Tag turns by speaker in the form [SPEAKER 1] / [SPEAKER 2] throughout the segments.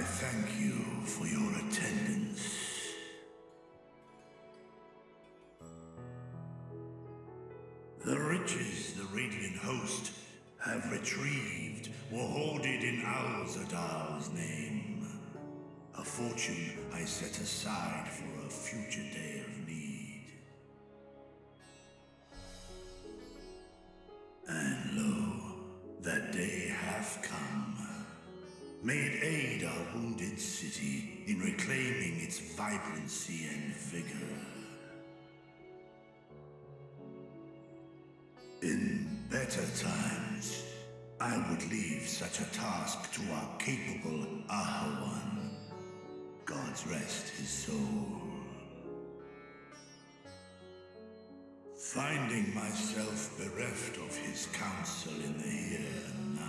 [SPEAKER 1] I thank you for your attendance. The riches the Radiant Host have retrieved were hoarded in Al-Zadal's name. A fortune I set aside for a future day of need. And lo, that day hath come. May it aid our wounded city in reclaiming its vibrancy and vigor. In better times, I would leave such a task to our capable Ahawan. God's rest his soul. Finding myself bereft of his counsel in the here and now,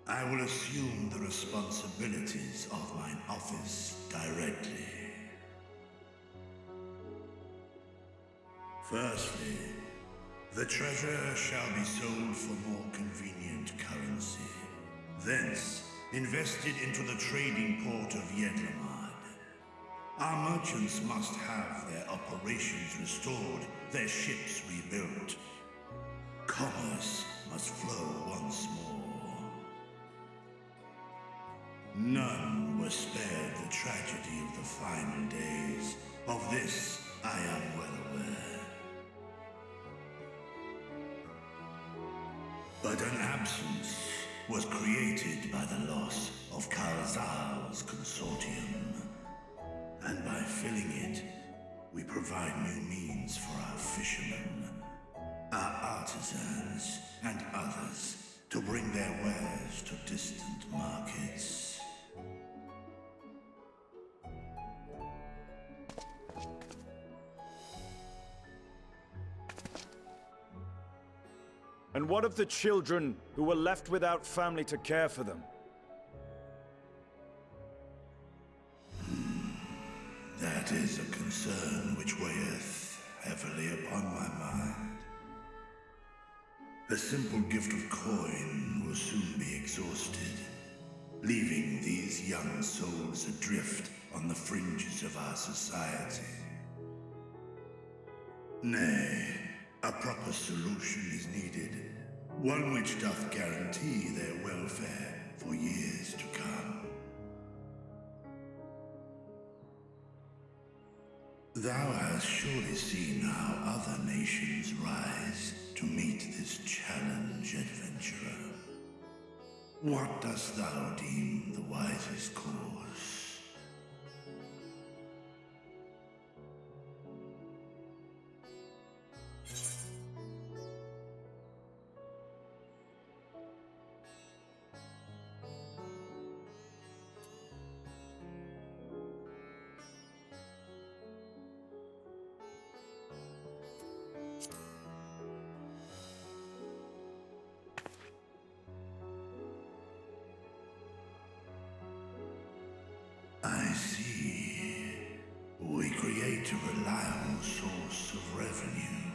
[SPEAKER 1] I will assume the responsibilities of mine office directly. Firstly, the treasure shall be sold for more convenient currency. Thence, invested into the trading port of Yedlamad. Our merchants must have their operations restored, their ships rebuilt. Commerce must flow once more. None were spared the tragedy of the final days. Of this, I am well aware. But an absence was created by the loss of Kalzal's consortium. And by filling it, we provide new means for our fishermen, our artisans, and others to bring their wares to distant markets.
[SPEAKER 2] And what of the children who were left without family to care for them?
[SPEAKER 1] That is a concern which weigheth heavily upon my mind. A simple gift of coin will soon be exhausted, leaving these young souls adrift on the fringes of our society. Nay, a proper solution is needed, one which doth guarantee their welfare for years to come. Thou hast surely seen how other nations rise to meet this challenge, adventurer. What dost thou deem the wisest course? I see. We create a reliable source of revenue.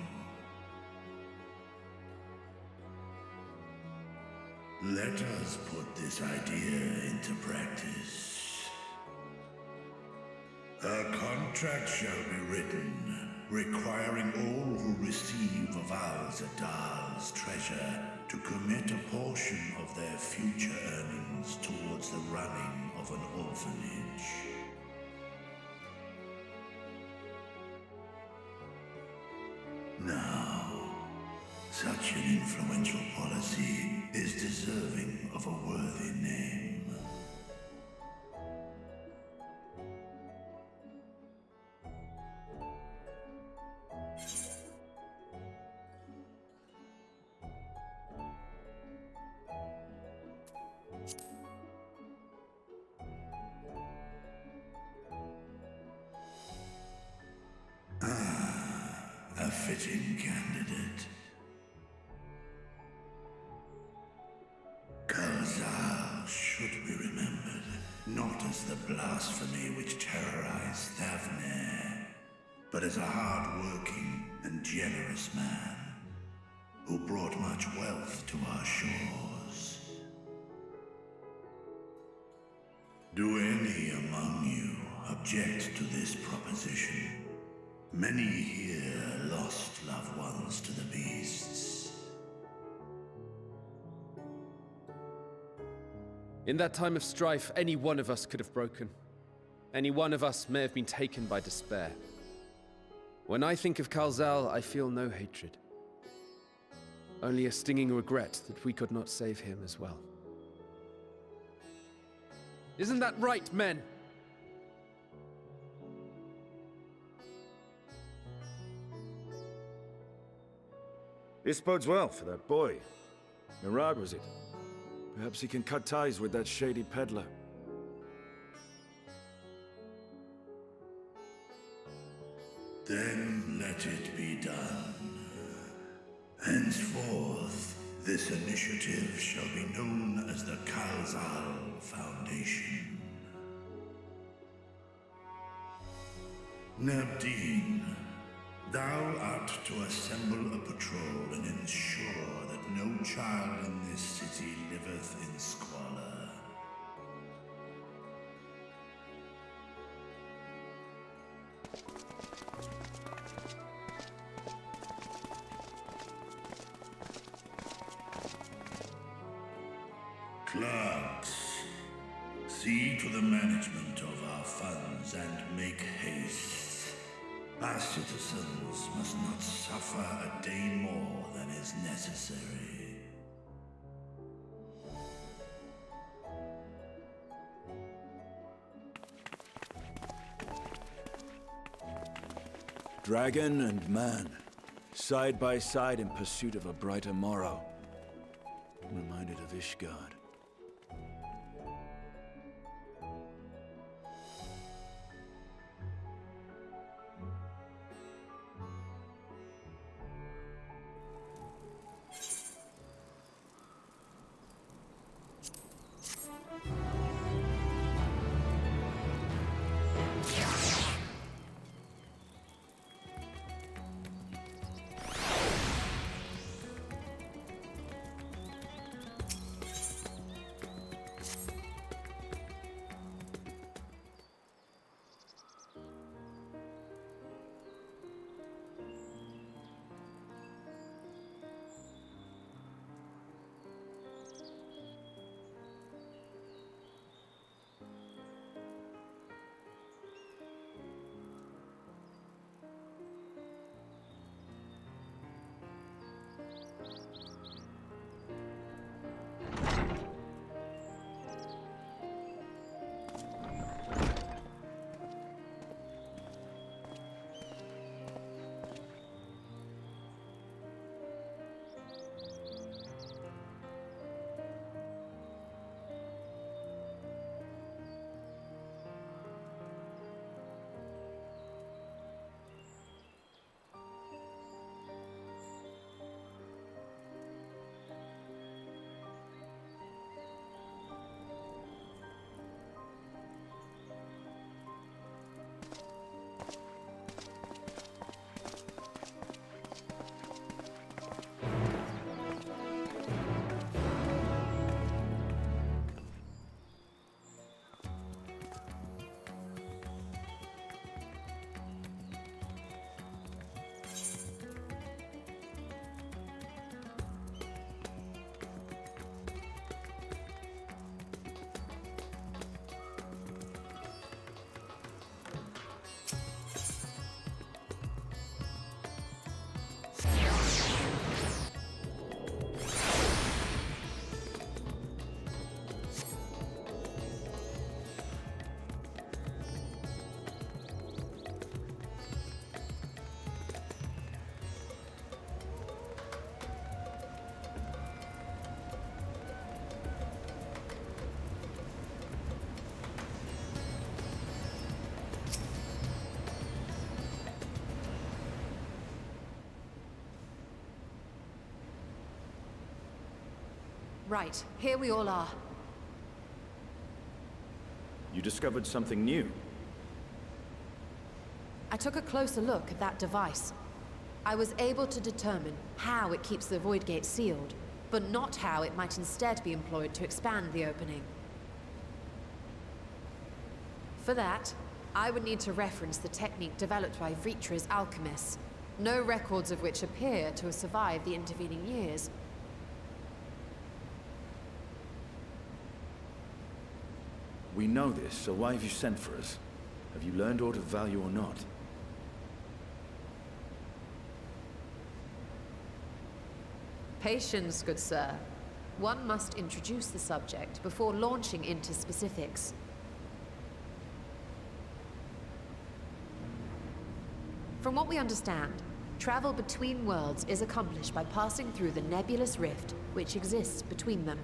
[SPEAKER 1] Let us put this idea into practice. A contract shall be written, requiring all who receive of Al-Zadal's treasure to commit a portion of their future earnings towards the running of an orphanage. Now, such an influential policy is deserving of a worthy name. A fitting candidate. Kalzal should be remembered, not as the blasphemy which terrorized Thavnair, but as a hard-working and generous man who brought much wealth to our shores. Do any among you object to this proposition? Many here lost loved ones to the beasts.
[SPEAKER 3] In that time of strife, any one of us could have broken. Any one of us may have been taken by despair. When I think of Kalzal, I feel no hatred. Only a stinging regret that we could not save him as well. Isn't that right, men?
[SPEAKER 2] This bodes well for that boy. Mirad, was it? Perhaps he can cut ties with that shady peddler.
[SPEAKER 1] Then let it be done. Henceforth, this initiative shall be known as the Kalzal Foundation. Nabdeen, thou art to assemble a patrol and ensure that no child in this city liveth in squalor. Clerks, see to the management of our funds and make haste. Our citizens must not suffer a day more than is necessary.
[SPEAKER 2] Dragon and man, side by side in pursuit of a brighter morrow. Reminded of Ishgard.
[SPEAKER 4] Right, here we all are.
[SPEAKER 2] You discovered something new.
[SPEAKER 4] I took a closer look at that device. I was able to determine how it keeps the Void Gate sealed, but not how it might instead be employed to expand the opening. For that, I would need to reference the technique developed by Vritra's alchemists, no records of which appear to have survived the intervening years.
[SPEAKER 2] We know this, so why have you sent for us? Have you learned aught of value or not?
[SPEAKER 4] Patience, good sir. One must introduce the subject before launching into specifics. From what we understand, travel between worlds is accomplished by passing through the nebulous rift which exists between them.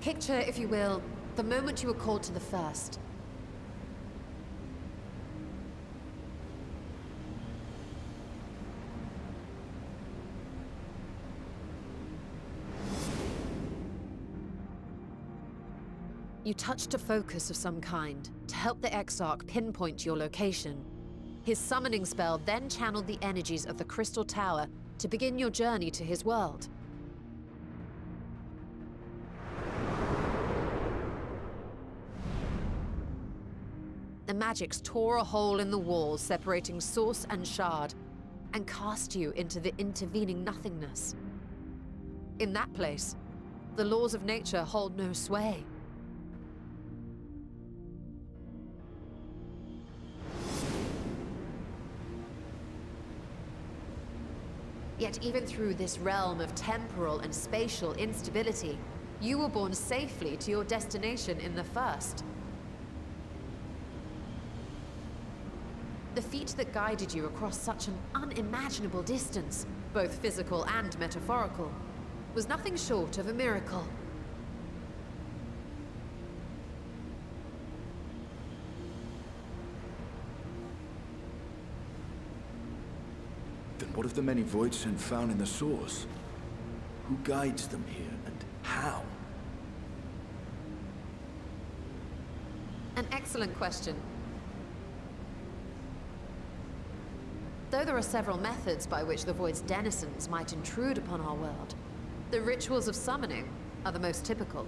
[SPEAKER 4] Picture, if you will, the moment you were called to the First. You touched a focus of some kind to help the Exarch pinpoint your location. His summoning spell then channeled the energies of the Crystal Tower to begin your journey to his world. The magics tore a hole in the wall separating source and shard, and cast you into the intervening nothingness. In that place, the laws of nature hold no sway. Yet even through this realm of temporal and spatial instability, you were borne safely to your destination in the First. The feat that guided you across such an unimaginable distance, both physical and metaphorical, was nothing short of a miracle.
[SPEAKER 2] Then what of the many voidsent found in the source? Who guides them here, and how?
[SPEAKER 4] An excellent question. Though there are several methods by which the Void's denizens might intrude upon our world, the rituals of summoning are the most typical.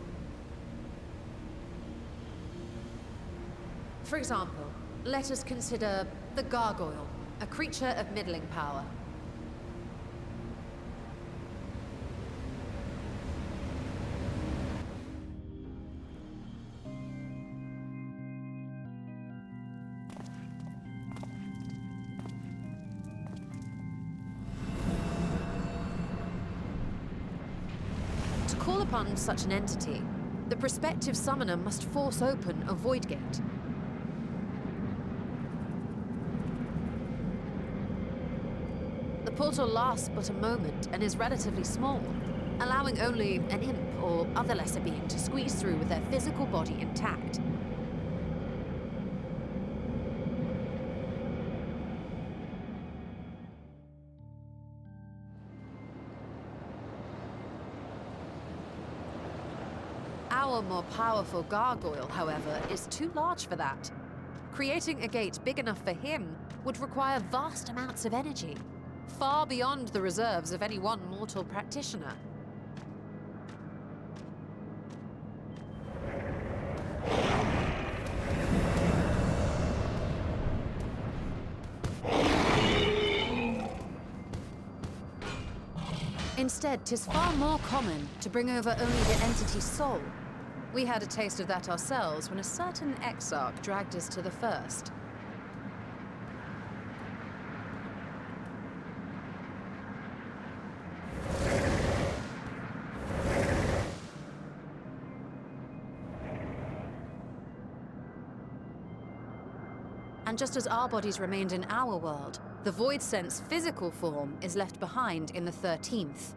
[SPEAKER 4] For example, let us consider the Gargoyle, a creature of middling power. To call upon such an entity, the prospective summoner must force open a void gate. The portal lasts but a moment and is relatively small, allowing only an imp or other lesser being to squeeze through with their physical body intact. Our more powerful gargoyle, however, is too large for that. Creating a gate big enough for him would require vast amounts of energy, far beyond the reserves of any one mortal practitioner. Instead, 'tis far more common to bring over only the entity's soul. We had a taste of that ourselves when a certain Exarch dragged us to the First. And just as our bodies remained in our world, the Voidsent's physical form is left behind in the 13th.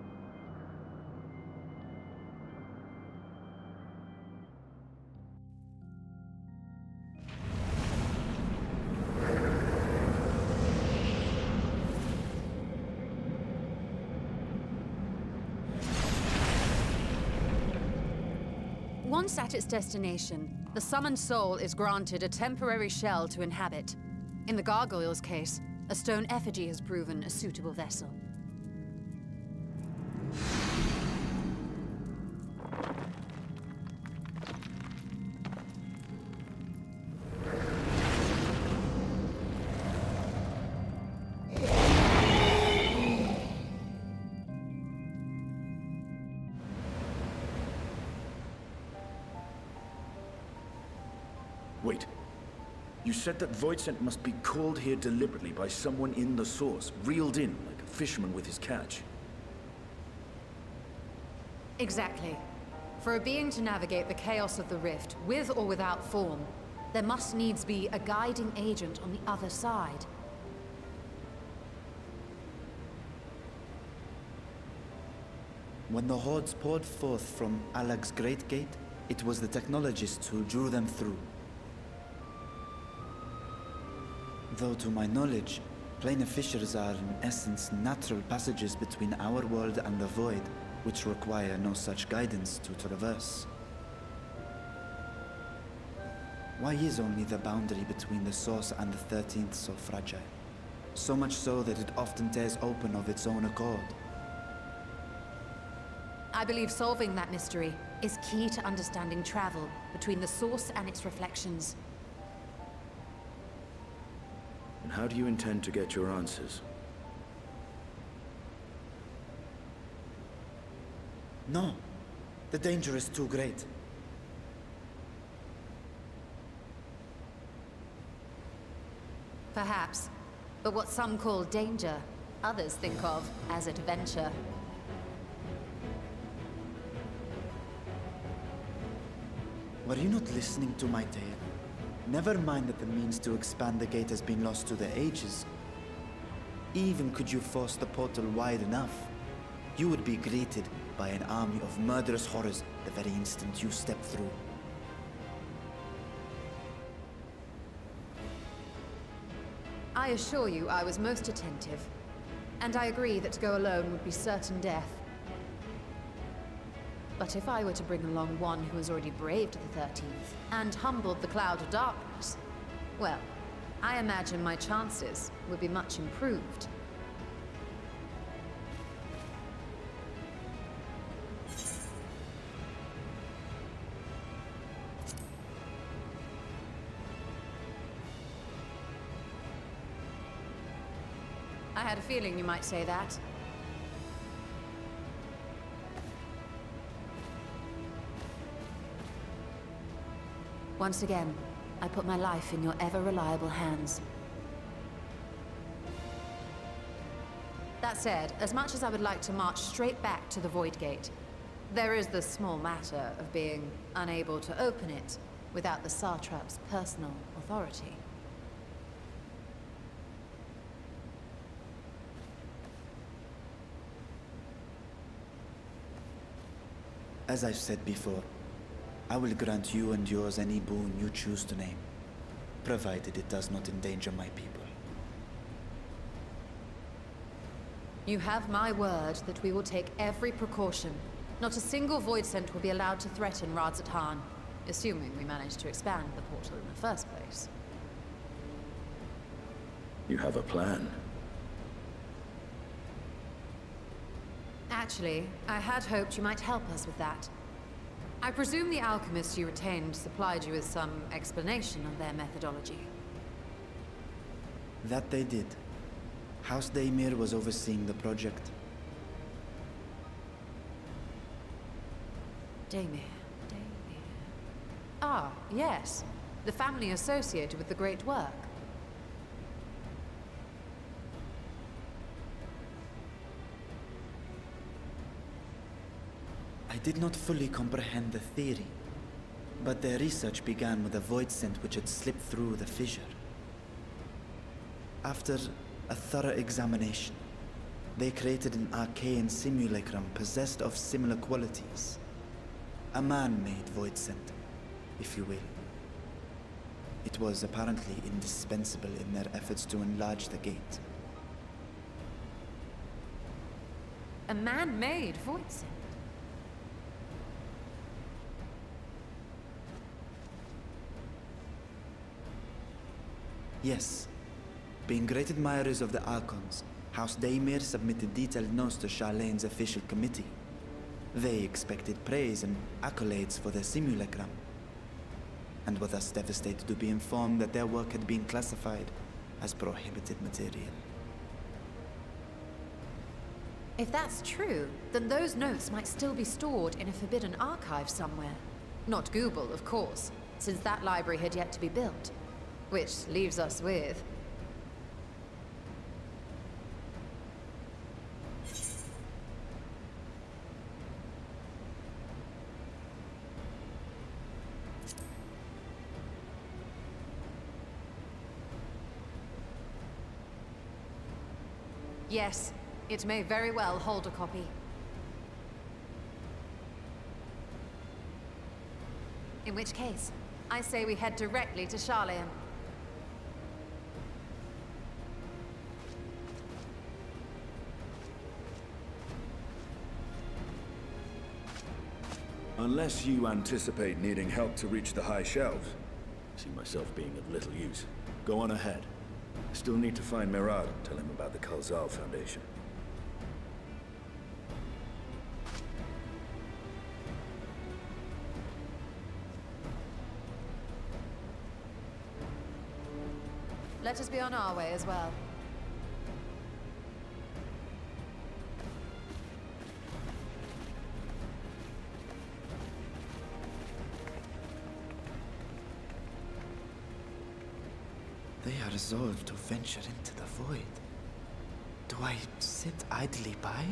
[SPEAKER 4] Once at its destination, the summoned soul is granted a temporary shell to inhabit. In the gargoyle's case, a stone effigy has proven a suitable vessel.
[SPEAKER 2] Wait. You said that Voidsent must be called here deliberately by someone in the source, reeled in like a fisherman with his catch.
[SPEAKER 4] Exactly. For a being to navigate the chaos of the rift, with or without form, there must needs be a guiding agent on the other side.
[SPEAKER 5] When the hordes poured forth from Alag's Great Gate, it was the technologists who drew them through. Though to my knowledge, planar fissures are in essence natural passages between our world and the void, which require no such guidance to traverse. Why is only the boundary between the source and the 13th so fragile? So much so that it often tears open of its own accord.
[SPEAKER 4] I believe solving that mystery is key to understanding travel between the source and its reflections.
[SPEAKER 2] And how do you intend to get your answers?
[SPEAKER 5] No. The danger is too great.
[SPEAKER 4] Perhaps. But what some call danger, others think of as adventure.
[SPEAKER 5] Were you not listening to my tale? Never mind that the means to expand the gate has been lost to the ages. Even could you force the portal wide enough, you would be greeted by an army of murderous horrors the very instant you step through.
[SPEAKER 4] I assure you I was most attentive. And I agree that to go alone would be certain death. But if I were to bring along one who has already braved the 13th, and humbled the cloud of darkness, well, I imagine my chances would be much improved. I had a feeling you might say that. Once again, I put my life in your ever-reliable hands. That said, as much as I would like to march straight back to the Void Gate, there is the small matter of being unable to open it without the Satrap's personal authority.
[SPEAKER 5] As I've said before, I will grant you and yours any boon you choose to name, provided it does not endanger my people.
[SPEAKER 4] You have my word that we will take every precaution. Not a single Voidsent will be allowed to threaten Radzat-Han, assuming we manage to expand the portal in the first place.
[SPEAKER 2] You have a plan.
[SPEAKER 4] Actually, I had hoped you might help us with that. I presume the alchemists you retained supplied you with some explanation of their methodology.
[SPEAKER 5] That they did. House Daimir was overseeing the project.
[SPEAKER 4] Daimir. Ah, yes. The family associated with the great work.
[SPEAKER 5] I did not fully comprehend the theory, but their research began with a Voidsent which had slipped through the fissure. After a thorough examination, they created an arcane simulacrum possessed of similar qualities. A man-made Voidsent, if you will. It was apparently indispensable in their efforts to enlarge the gate.
[SPEAKER 4] A man-made Voidsent?
[SPEAKER 5] Yes. Being great admirers of the Archons, House Daimir submitted detailed notes to Charlene's official committee. They expected praise and accolades for their simulacrum, and were thus devastated to be informed that their work had been classified as prohibited material.
[SPEAKER 4] If that's true, then those notes might still be stored in a forbidden archive somewhere. Not Google, of course, since that library had yet to be built. Which leaves us with... Yes, it may very well hold a copy. In which case, I say we head directly to Charlayan.
[SPEAKER 2] Unless you anticipate needing help to reach the high shelves, I see myself being of little use. Go on ahead. I still need to find Mirad and tell him about the Kalzal Foundation.
[SPEAKER 4] Let us be on our way as well.
[SPEAKER 5] They are resolved to venture into the void. Do I sit idly by?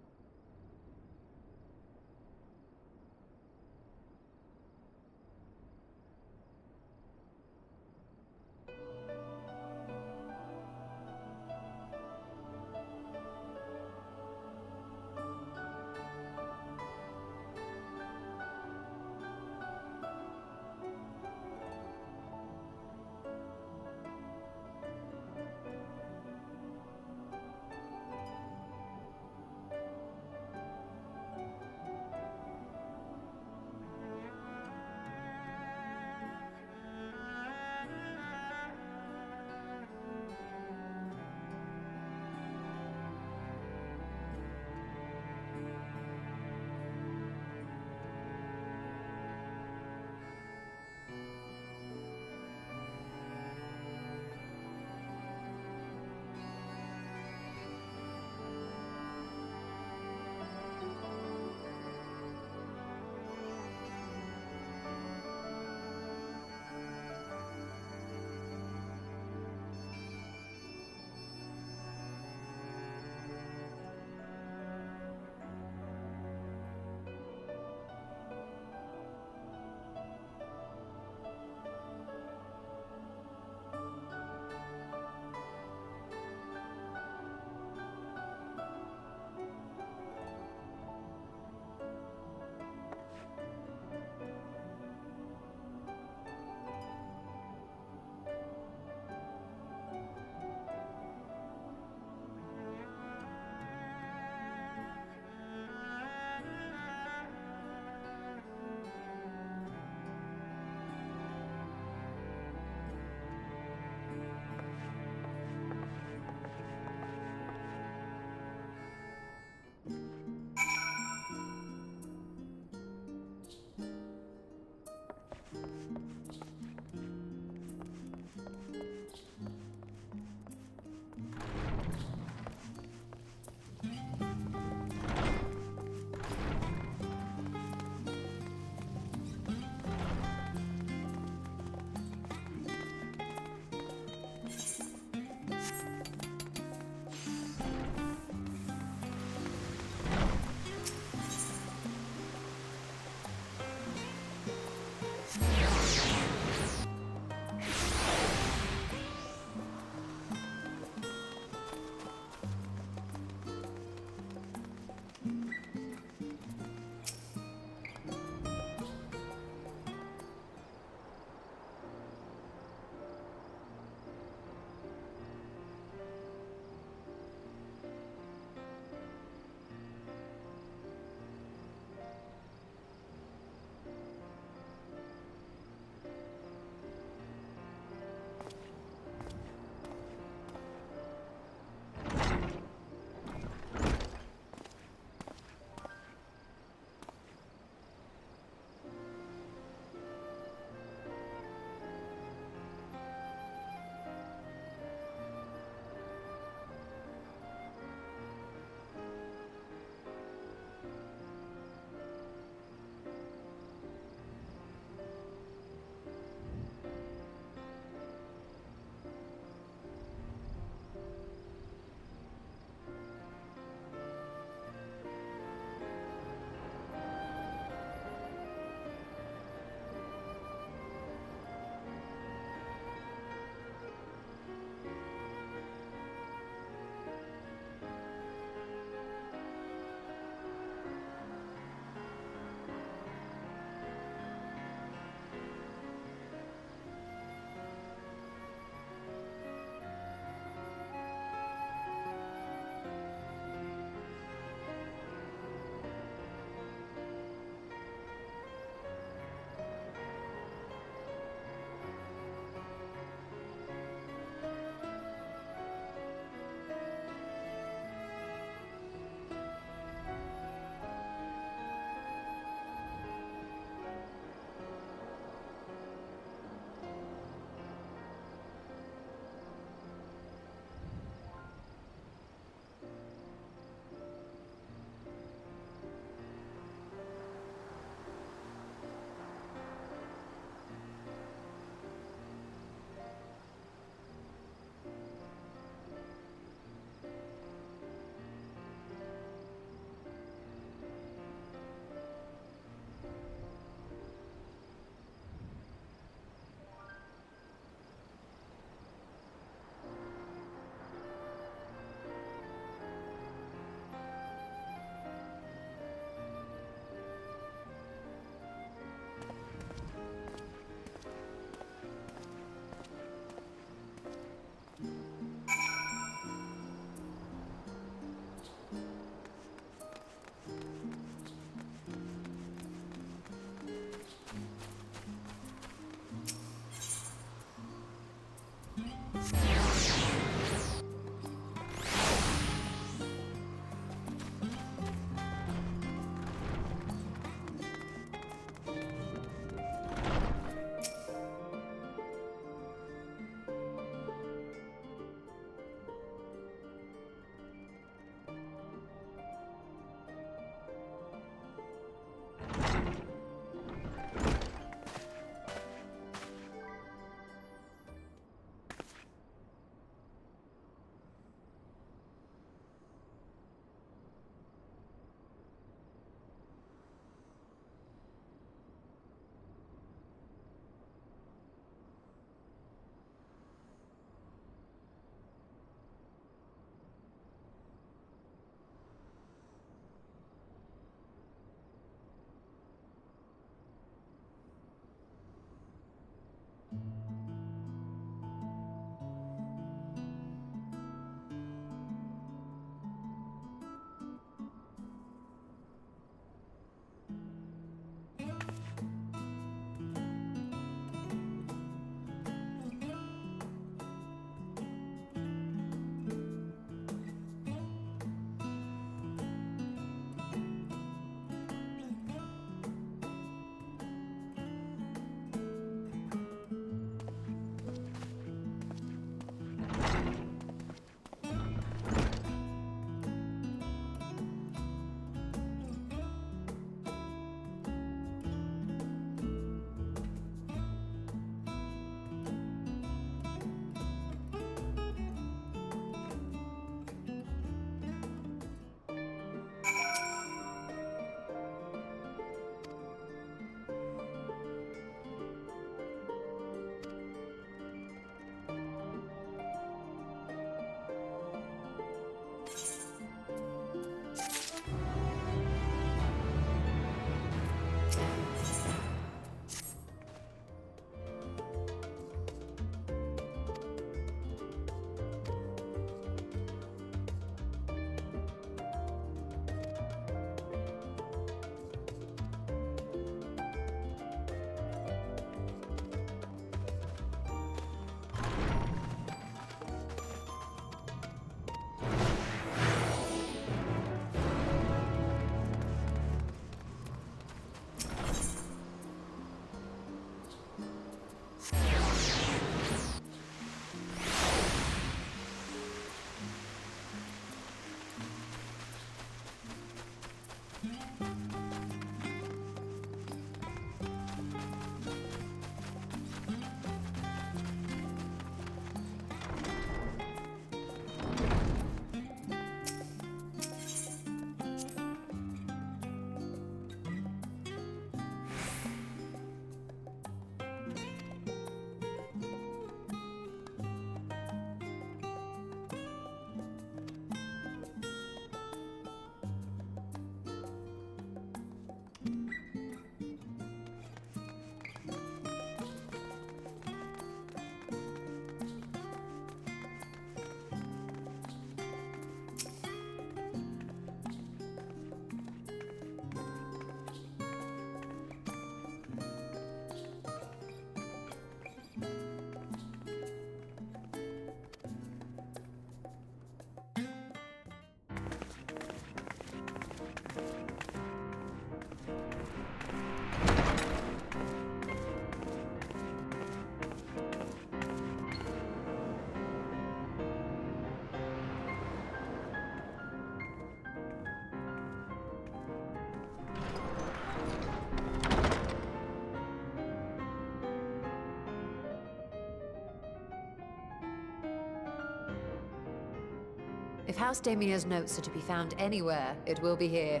[SPEAKER 4] If House Damia's notes are to be found anywhere, it will be here.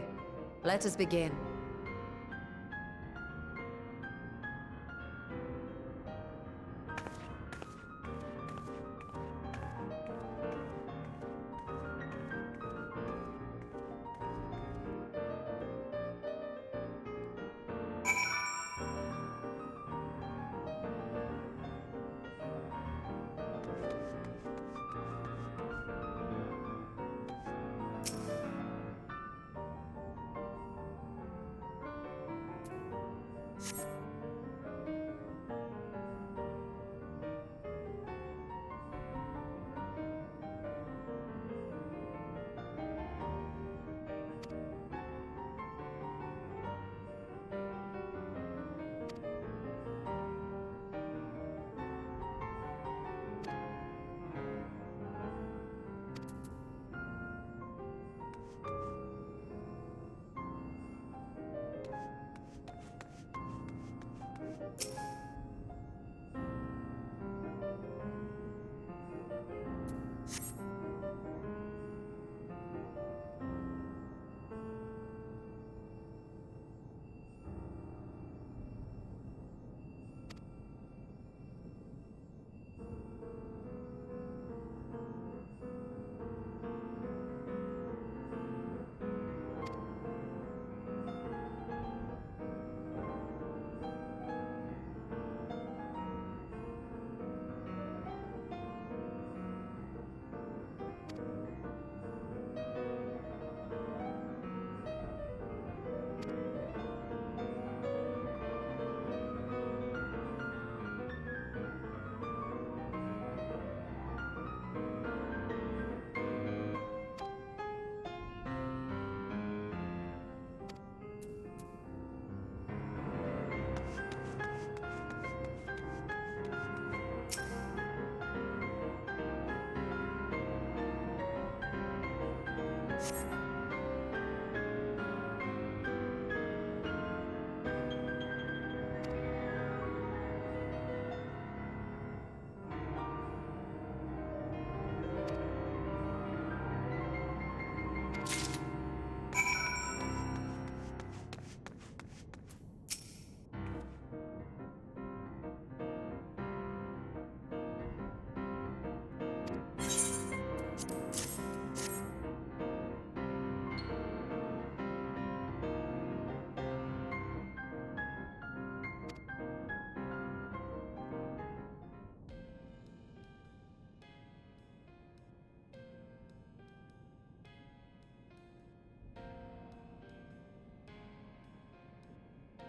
[SPEAKER 4] Let us begin.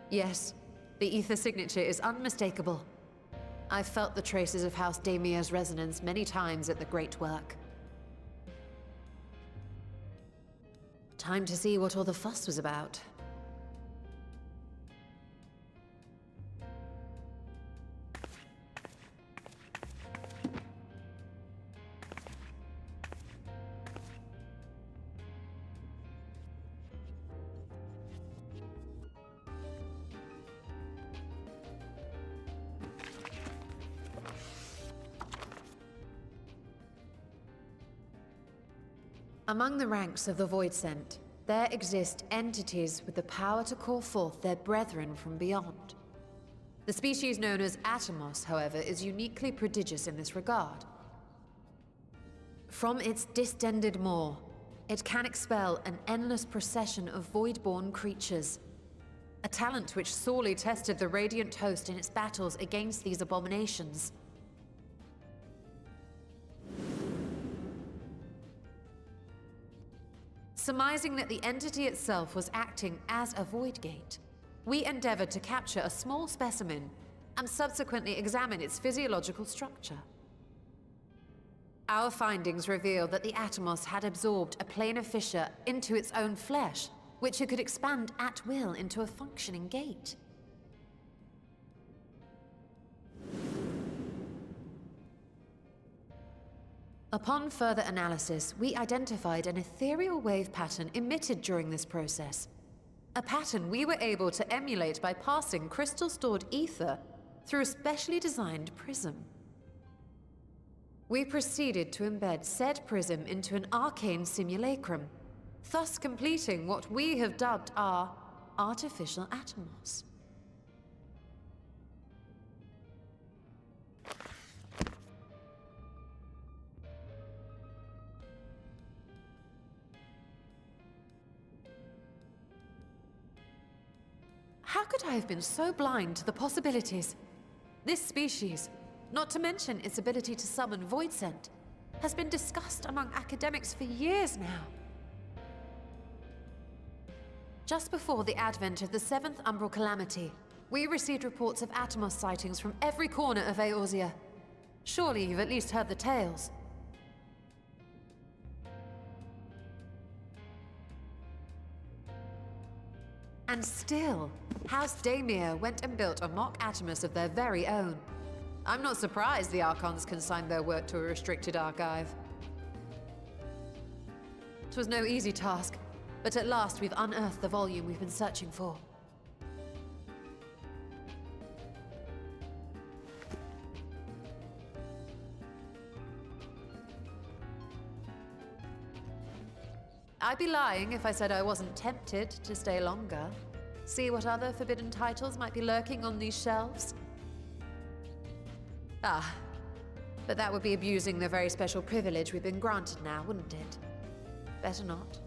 [SPEAKER 4] Yes, the ether signature is unmistakable. I've felt the traces of House Damia's resonance many times at the Great Work. Time to see what all the fuss was about. Among the ranks of the Voidsent, there exist entities with the power to call forth their brethren from beyond. The species known as Atomos, however, is uniquely prodigious in this regard. From its distended maw, it can expel an endless procession of void-born creatures, a talent which sorely tested the Radiant host in its battles against these abominations. Surmising that the entity itself was acting as a void gate, we endeavored to capture a small specimen and subsequently examine its physiological structure. Our findings revealed that the Atomos had absorbed a planar fissure into its own flesh, which it could expand at will into a functioning gate. Upon further analysis, we identified an ethereal wave pattern emitted during this process. A pattern we were able to emulate by passing crystal-stored ether through a specially designed prism. We proceeded to embed said prism into an arcane simulacrum, thus completing what we have dubbed our artificial Atomos. How could I have been so blind to the possibilities? This species, not to mention its ability to summon Voidsent, has been discussed among academics for years now. Just before the advent of the 7th Umbral Calamity, we received reports of Atomos sightings from every corner of Eorzea. Surely you've at least heard the tales. And still, House Daemir went and built a mock Atomos of their very own. I'm not surprised the Archons consigned their work to a restricted archive. It was no easy task, but at last we've unearthed the volume we've been searching for. I'd be lying if I said I wasn't tempted to stay longer. See what other forbidden titles might be lurking on these shelves. Ah, but that would be abusing the very special privilege we've been granted now, wouldn't it? Better not.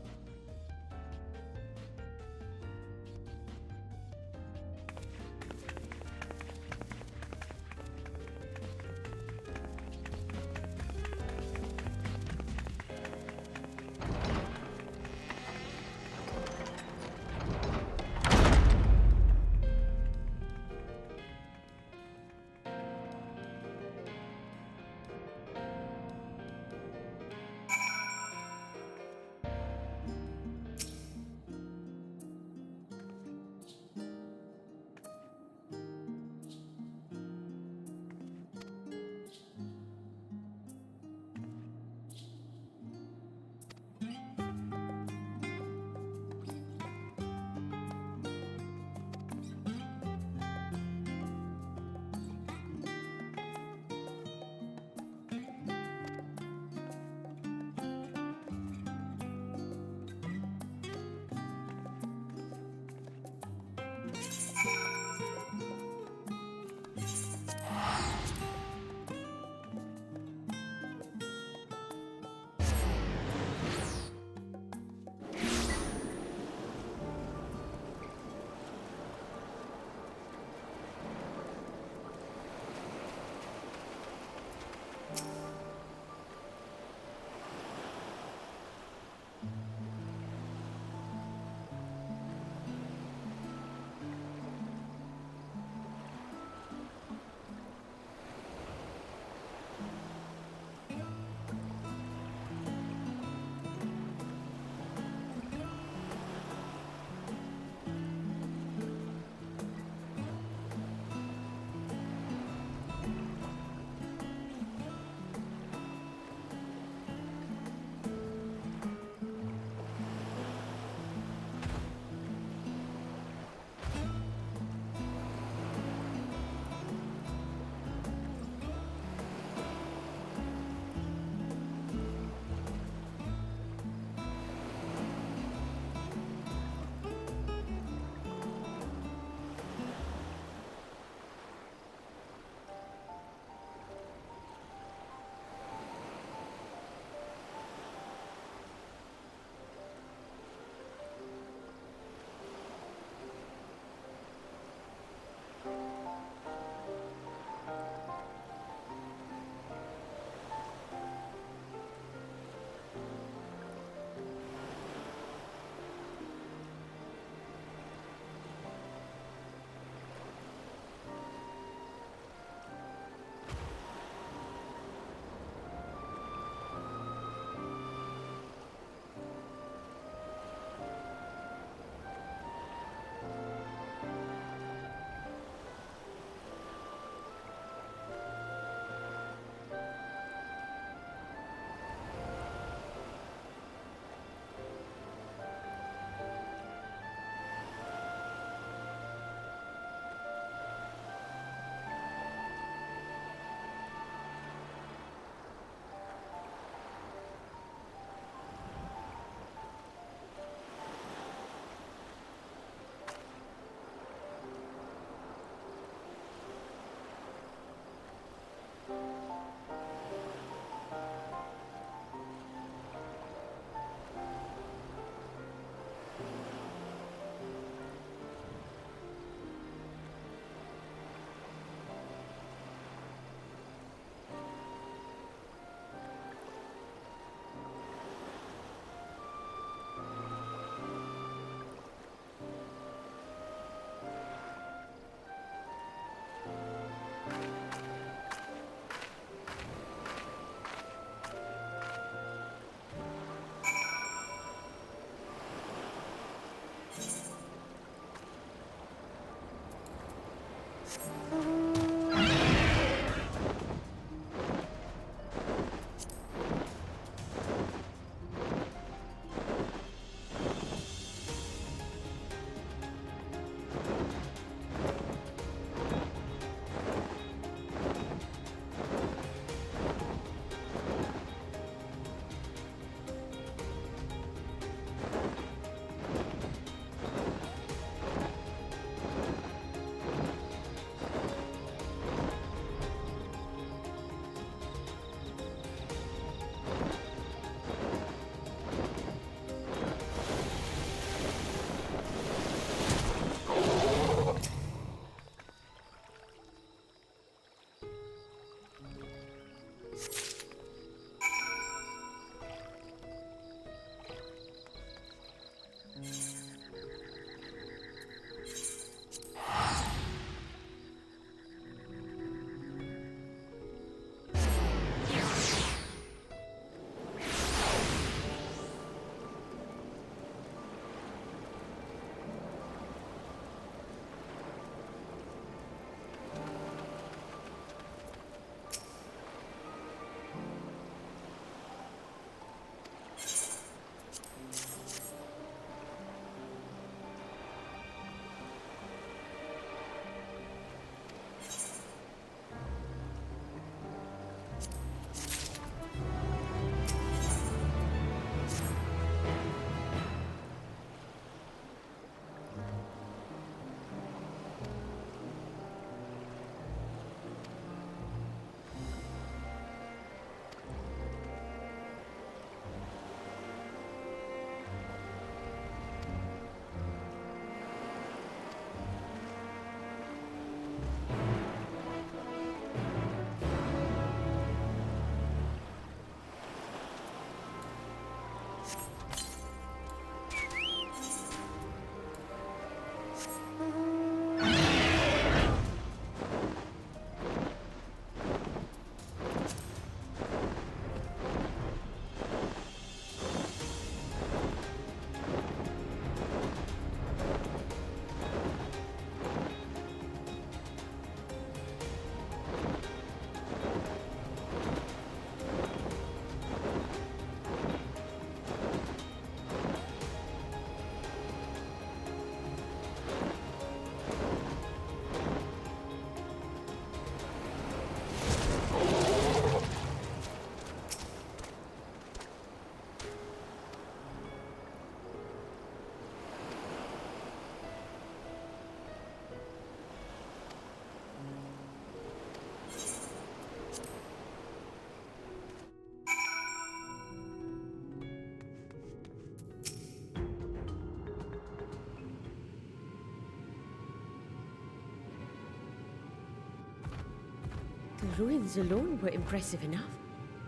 [SPEAKER 6] ruins alone were impressive enough.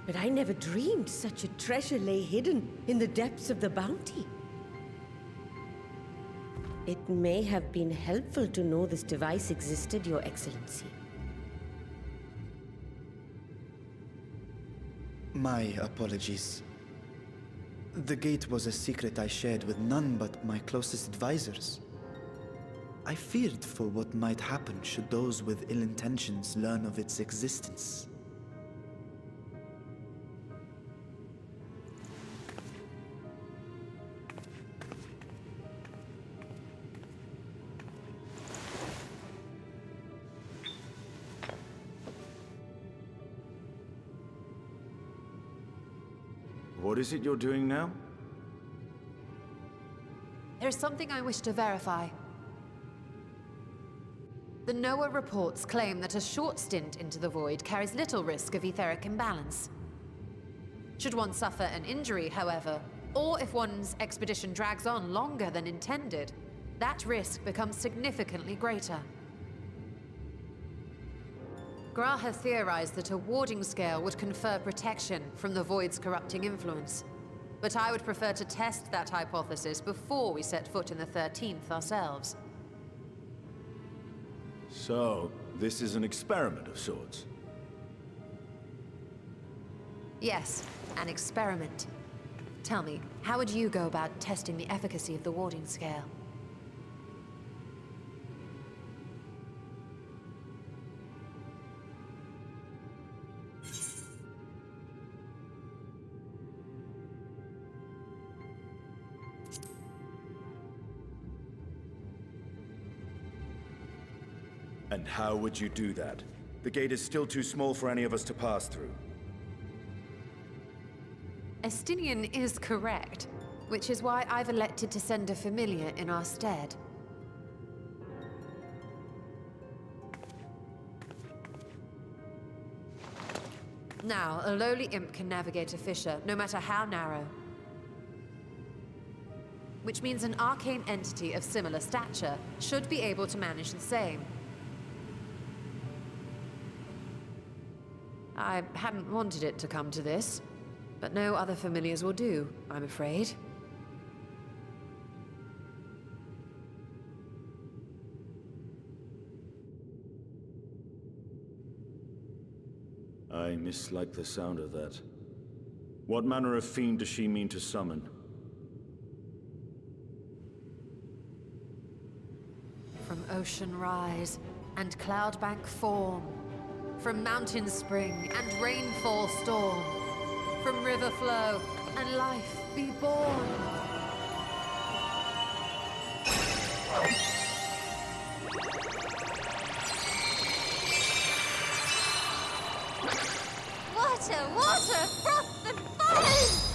[SPEAKER 6] But I never dreamed such a treasure lay hidden in the depths of the bounty. It may have been helpful to know this device existed, Your Excellency.
[SPEAKER 5] My apologies. The gate was a secret I shared with none but my closest advisors. I feared for what might happen should those with ill intentions learn of its existence.
[SPEAKER 2] What is it you're doing now?
[SPEAKER 4] There's something I wish to verify. The NOAA reports claim that a short stint into the void carries little risk of etheric imbalance. Should one suffer an injury, however, or if one's expedition drags on longer than intended, that risk becomes significantly greater. Gra has theorized that a warding scale would confer protection from the void's corrupting influence. But I would prefer to test that hypothesis before we set foot in the 13th ourselves.
[SPEAKER 2] So, this is an experiment of sorts?
[SPEAKER 4] Yes, an experiment. Tell me, how would you go about testing the efficacy of the warding scale?
[SPEAKER 2] And how would you do that? The gate is still too small for any of us to pass through.
[SPEAKER 4] Estinian is correct, which is why I've elected to send a familiar in our stead. Now, a lowly imp can navigate a fissure, no matter how narrow. Which means an arcane entity of similar stature should be able to manage the same. I hadn't wanted it to come to this, but no other familiars will do, I'm afraid.
[SPEAKER 2] I mislike the sound of that. What manner of fiend does she mean to summon?
[SPEAKER 4] From ocean rise and cloudbank form, from mountain spring and rainfall storm, from river flow and life be born. Water, water, froth and foam!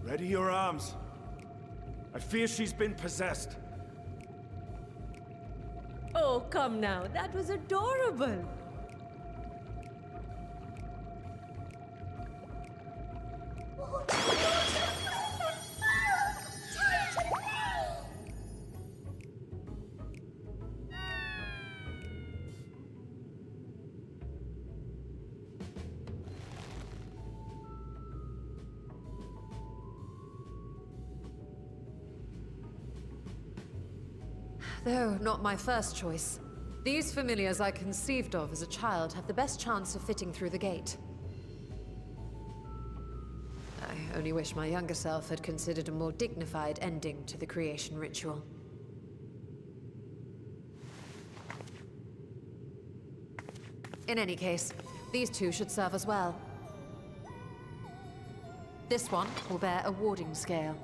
[SPEAKER 2] Ready your arms. I fear she's been possessed.
[SPEAKER 6] Oh, come now. That was adorable.
[SPEAKER 4] Though not my first choice. These familiars I conceived of as a child have the best chance of fitting through the gate. I only wish my younger self had considered a more dignified ending to the creation ritual. In any case, these two should serve as well. This one will bear a warding scale.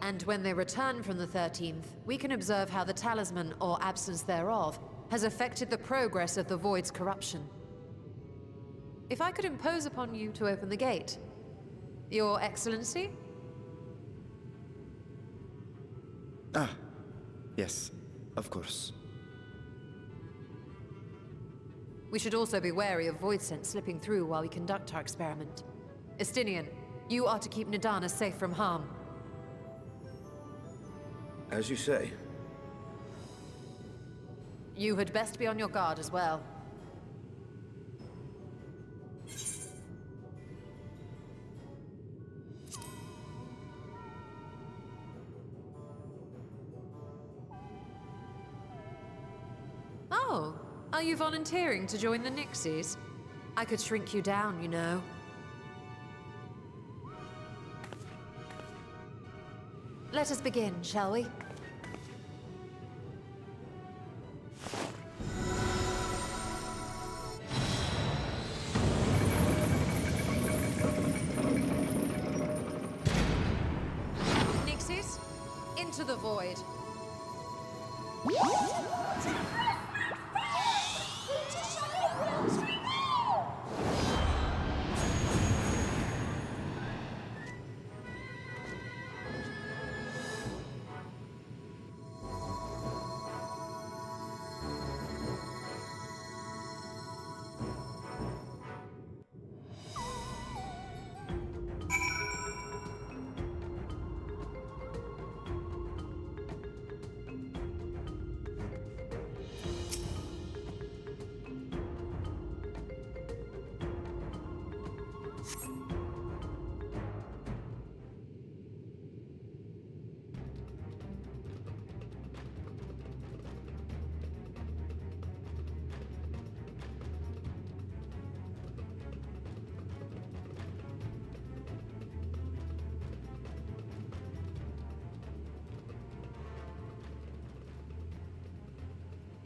[SPEAKER 4] And when they return from the 13th, we can observe how the talisman, or absence thereof, has affected the progress of the Void's corruption. If I could impose upon you to open the gate, Your Excellency?
[SPEAKER 5] Ah, Yes, of course.
[SPEAKER 4] We should also be wary of void scent slipping through while we conduct our experiment. Estinian, you are to keep Nidana safe from harm.
[SPEAKER 2] As you say.
[SPEAKER 4] You had best be on your guard as well. Oh, are you volunteering to join the Nixies? I could shrink you down, you know. Let us begin, shall we? Nixies, into the void.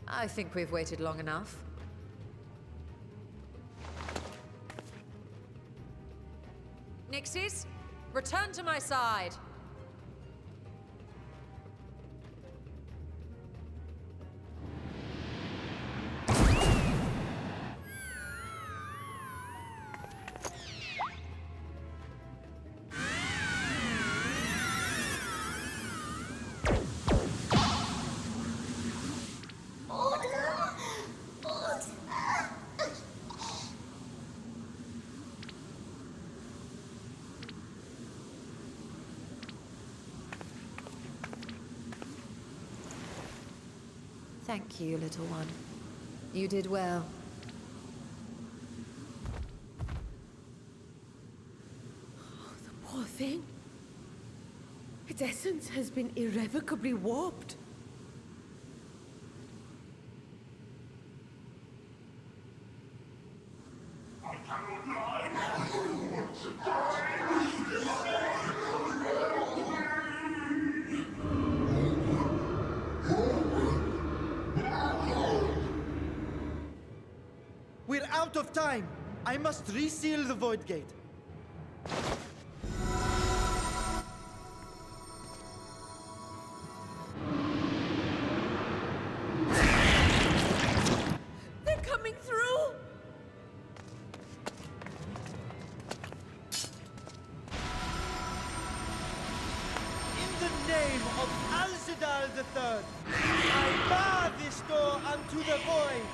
[SPEAKER 4] I think we've waited long enough. Nixies, return to my side. Thank you, little one. You did well.
[SPEAKER 6] Oh, the poor thing. Its essence has been irrevocably warped.
[SPEAKER 5] We're out of time! I must reseal the Void Gate.
[SPEAKER 6] They're coming through!
[SPEAKER 7] In the name of Alcedal III, I bar this door unto the void!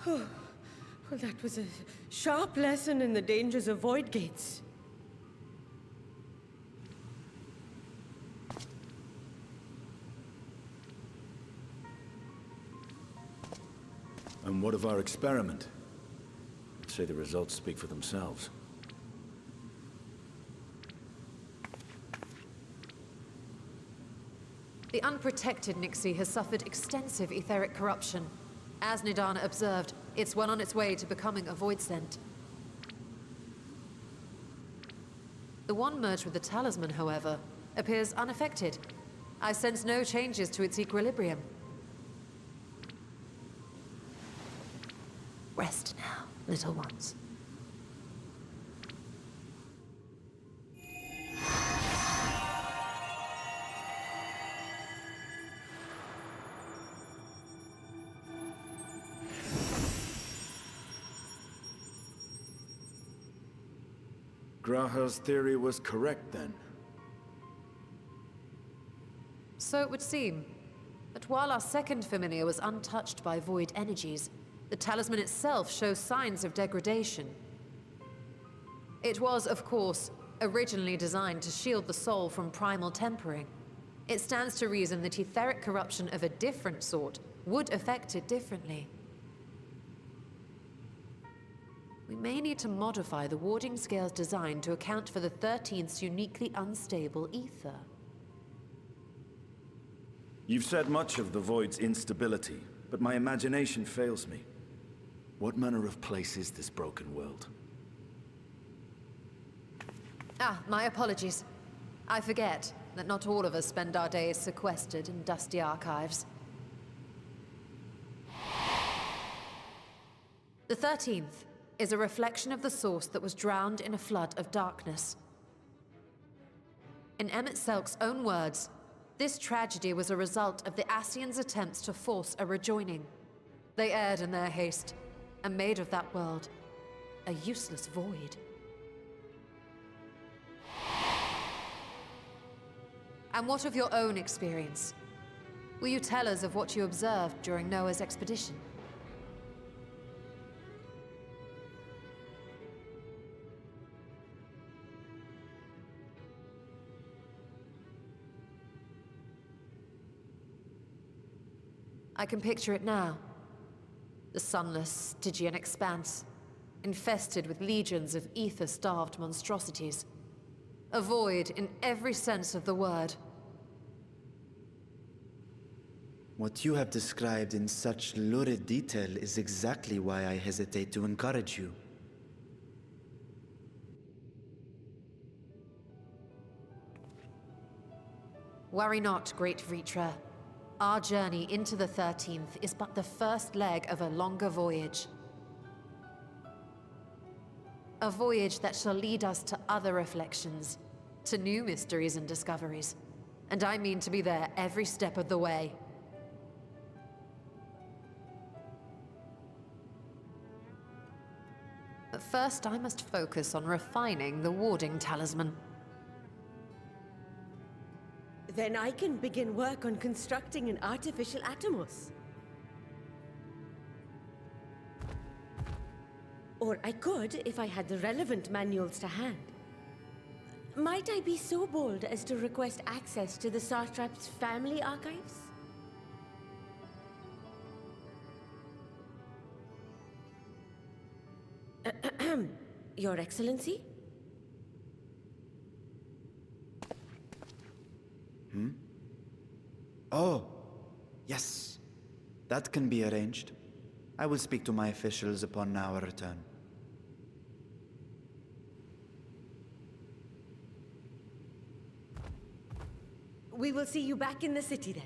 [SPEAKER 6] Well, that was a sharp lesson in the dangers of void gates.
[SPEAKER 2] And what of our experiment? I'd say the results speak for themselves.
[SPEAKER 4] The unprotected Nixie has suffered extensive etheric corruption. As Nidana observed, it's well on its way to becoming a void scent. The one merged with the talisman, however, appears unaffected. I sense no changes to its equilibrium. Rest now, little ones.
[SPEAKER 2] Graha's theory was correct then.
[SPEAKER 4] So it would seem. But while our second familiar was untouched by void energies, the talisman itself shows signs of degradation. It was, of course, originally designed to shield the soul from primal tempering. It stands to reason that etheric corruption of a different sort would affect it differently. We may need to modify the warding scale's design to account for the 13th's uniquely unstable ether.
[SPEAKER 2] You've said much of the Void's instability, but my imagination fails me. What manner of place is this broken world?
[SPEAKER 4] Ah, my apologies. I forget that not all of us spend our days sequestered in dusty archives. The 13th is a reflection of the source that was drowned in a flood of darkness. In Emmett Selk's own words, this tragedy was a result of the Ascians' attempts to force a rejoining. They erred in their haste, and made of that world a useless void. And what of your own experience? Will you tell us of what you observed during Noah's expedition? I can picture it now. The sunless, Stygian expanse, infested with legions of ether-starved monstrosities. A void in every sense of the word.
[SPEAKER 5] What you have described in such lurid detail is exactly why I hesitate to encourage you.
[SPEAKER 4] Worry not, great Vritra. Our journey into the 13th is but the first leg of a longer voyage. A voyage that shall lead us to other reflections, to new mysteries and discoveries. And I mean to be there every step of the way. But first, I must focus on refining the warding talisman.
[SPEAKER 6] Then I can begin work on constructing an artificial Atomos. Or I could, if I had the relevant manuals to hand. Might I be so bold as to request access to the Satrap's family archives? Your Excellency?
[SPEAKER 5] Oh, yes. That can be arranged. I will speak to my officials upon our return.
[SPEAKER 6] We will see you back in the city then.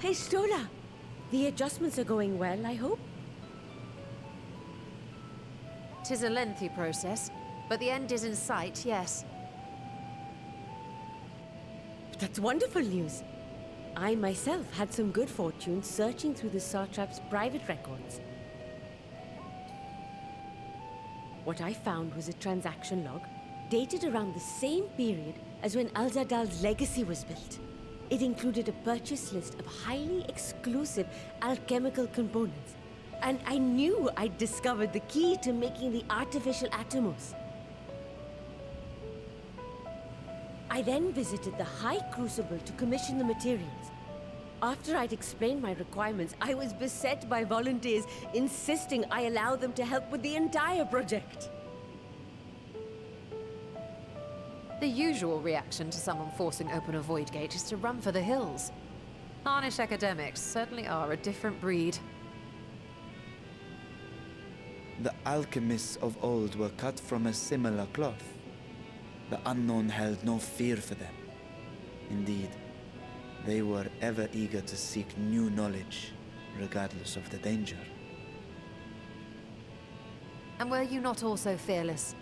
[SPEAKER 6] Hey, Stola. The adjustments are going well, I hope?
[SPEAKER 4] 'Tis a lengthy process, but the end is in sight, yes.
[SPEAKER 6] That's wonderful news. I myself had some good fortune searching through the Satrap's private records. What I found was a transaction log dated around the same period as when Alzadal's legacy was built. It included a purchase list of highly exclusive alchemical components, and I knew I'd discovered the key to making the artificial Atomos. I then visited the High Crucible to commission the materials. After I'd explained my requirements, I was beset by volunteers insisting I allow them to help with the entire project.
[SPEAKER 4] The usual reaction to someone forcing open a void gate is to run for the hills. Harnish academics certainly are a different breed.
[SPEAKER 5] The alchemists of old were cut from a similar cloth. The unknown held no fear for them. Indeed, they were ever eager to seek new knowledge, regardless of the danger.
[SPEAKER 4] And were you not also fearless?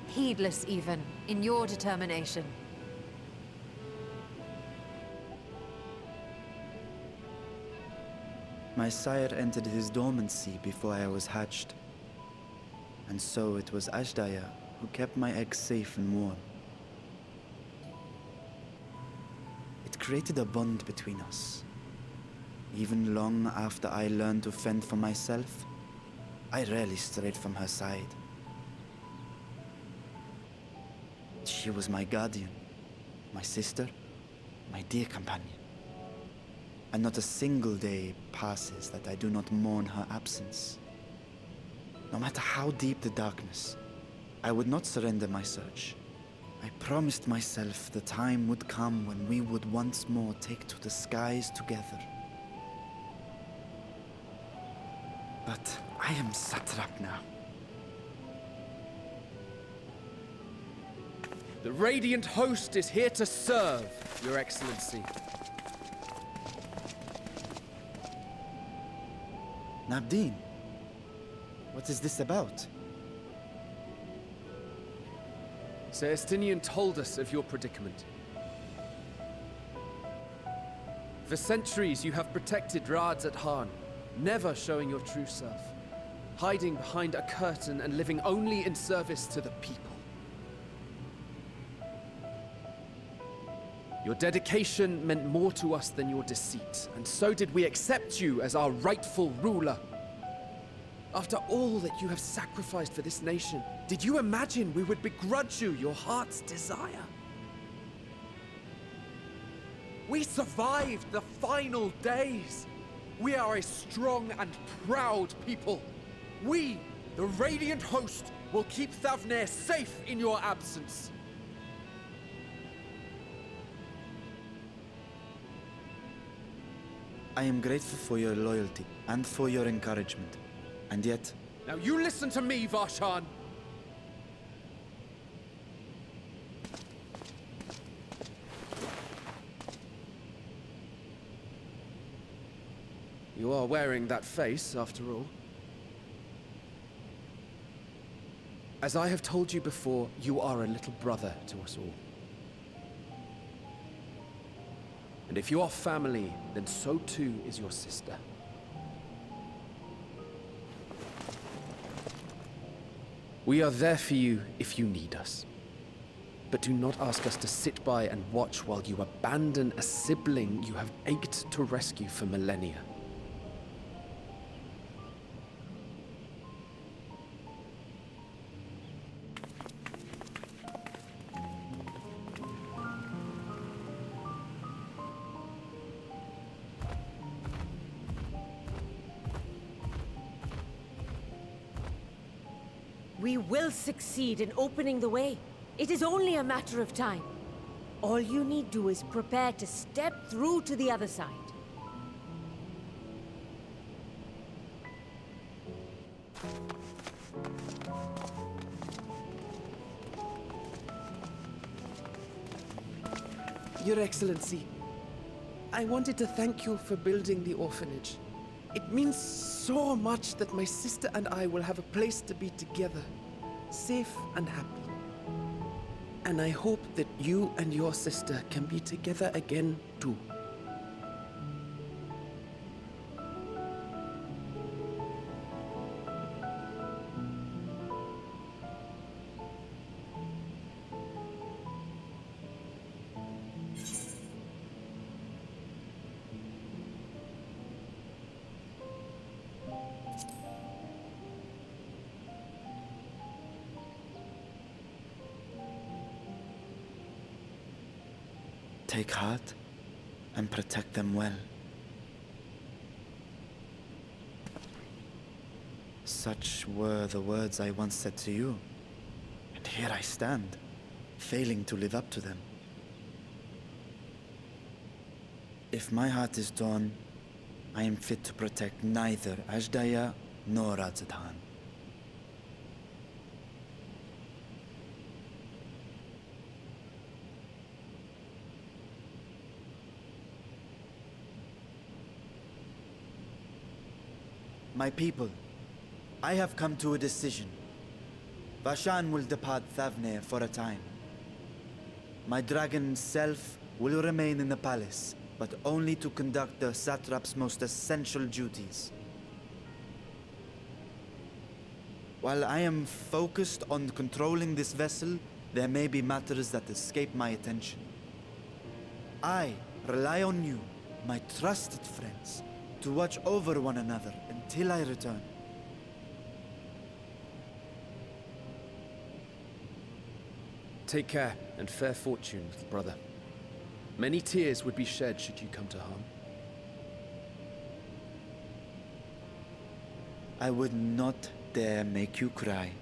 [SPEAKER 4] Heedless even, in your determination?
[SPEAKER 5] My sire entered his dormancy before I was hatched. And so it was Ashdaya who kept my eggs safe and warm. It created a bond between us. Even long after I learned to fend for myself, I rarely strayed from her side. She was my guardian, my sister, my dear companion. And not a single day passes that I do not mourn her absence. No matter how deep the darkness, I would not surrender my search. I promised myself the time would come when we would once more take to the skies together. But I am satrap now.
[SPEAKER 3] The Radiant Host is here to serve, Your Excellency.
[SPEAKER 5] Nabdeen, what is this about?
[SPEAKER 3] Sir Estinian told us of your predicament. For centuries you have protected Rads at Han, never showing your true self, hiding behind a curtain and living only in service to the people. Your dedication meant more to us than your deceit, and so did we accept you as our rightful ruler. After all that you have sacrificed for this nation, did you imagine we would begrudge you your heart's desire? We survived the final days. We are a strong and proud people. We, the Radiant Host, will keep Thavnair safe in your absence.
[SPEAKER 5] I am grateful for your loyalty and for your encouragement. And yet...
[SPEAKER 3] Now you listen to me, Varshan! You are wearing that face, after all. As I have told you before, you are a little brother to us all. And if you are family, then so too is your sister. We are there for you if you need us. But do not ask us to sit by and watch while you abandon a sibling you have ached to rescue for millennia.
[SPEAKER 6] We will succeed in opening the way. It is only a matter of time. All you need do is prepare to step through to the other side.
[SPEAKER 3] Your Excellency,
[SPEAKER 8] I wanted to thank you for building the orphanage. It means so much that my sister and I will have a place to be together, safe and happy. And I hope that you and your sister can be together again, too.
[SPEAKER 5] Take heart and protect them well. Such were the words I once said to you, and here I stand, failing to live up to them. If my heart is torn, I am fit to protect neither Ajdaya nor Radzadhan. My people, I have come to a decision. Vashan will depart Thavnir for a time. My dragon self will remain in the palace, but only to conduct the satrap's most essential duties. While I am focused on controlling this vessel, there may be matters that escape my attention. I rely on you, my trusted friends, to watch over one another until I return.
[SPEAKER 3] Take care and fair fortune, little brother. Many tears would be shed should you come to harm.
[SPEAKER 5] I would not dare make you cry.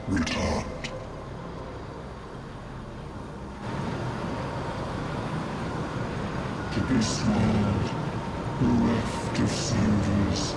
[SPEAKER 9] returned. To this world, bereft of singers,